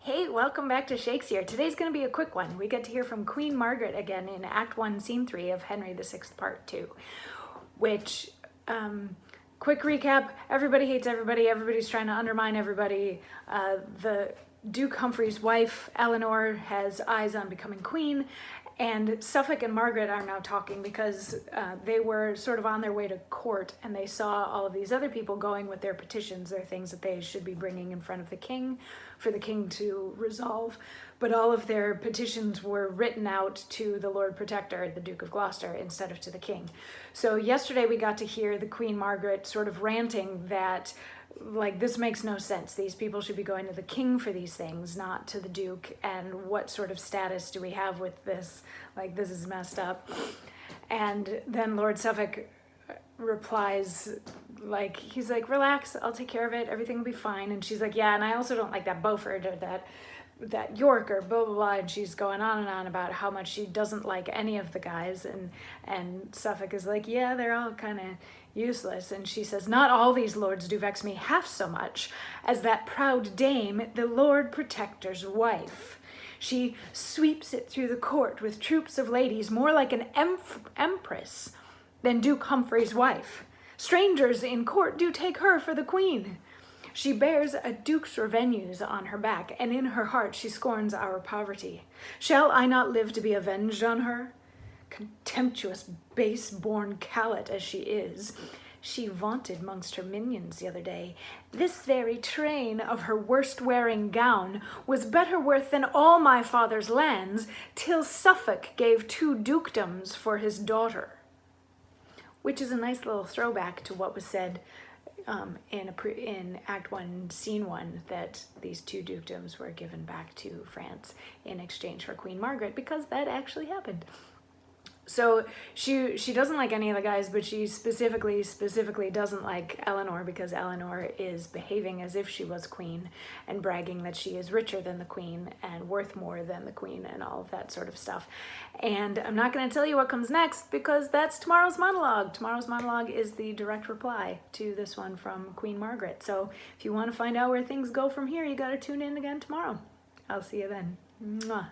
Hey, welcome back to Shakesyear. Today's going to be a quick one. We get to hear from Queen Margaret again in Act 1, Scene 3 of Henry VI, Part 2, which, quick recap, everybody hates everybody, everybody's trying to undermine everybody. The Duke Humphrey's wife, Eleanor, has eyes on becoming queen, and Suffolk and Margaret are now talking because they were sort of on their way to court and they saw all of these other people going with their petitions, their things that they should be bringing in front of the king for the king to resolve. But all of their petitions were written out to the Lord Protector, the Duke of Gloucester, instead of to the king. So yesterday we got to hear the Queen Margaret sort of ranting that, like, this makes no sense. These people should be going to the king for these things, not to the Duke. And what sort of status do we have with this? Like, this is messed up. And then Lord Suffolk replies, like, he's like, relax, I'll take care of it. Everything will be fine. And she's like, yeah, and I also don't like that Beaufort or that York or blah, blah, blah. And she's going on and on about how much she doesn't like any of the guys. And Suffolk is like, yeah, they're all kind of useless. And she says, not all these lords do vex me half so much as that proud dame, the Lord Protector's wife. She sweeps it through the court with troops of ladies more like an empress than Duke Humphrey's wife. Strangers in court do take her for the queen. She bears a duke's revenues on her back, and in her heart she scorns our poverty. Shall I not live to be avenged on her? Contemptuous, base-born callet as she is, she vaunted mongst her minions the other day, this very train of her worst-wearing gown was better worth than all my father's lands, till Suffolk gave 2 dukedoms for his daughter. Which is a nice little throwback to what was said in Act 1, Scene 1, that these 2 dukedoms were given back to France in exchange for Queen Margaret, because that actually happened. So she doesn't like any of the guys, but she specifically doesn't like Eleanor, because Eleanor is behaving as if she was queen and bragging that she is richer than the queen and worth more than the queen and all of that sort of stuff. And I'm not going to tell you what comes next, because that's tomorrow's monologue. Tomorrow's monologue is the direct reply to this one from Queen Margaret. So if you want to find out where things go from here, you got to tune in again tomorrow. I'll see you then. Mwah.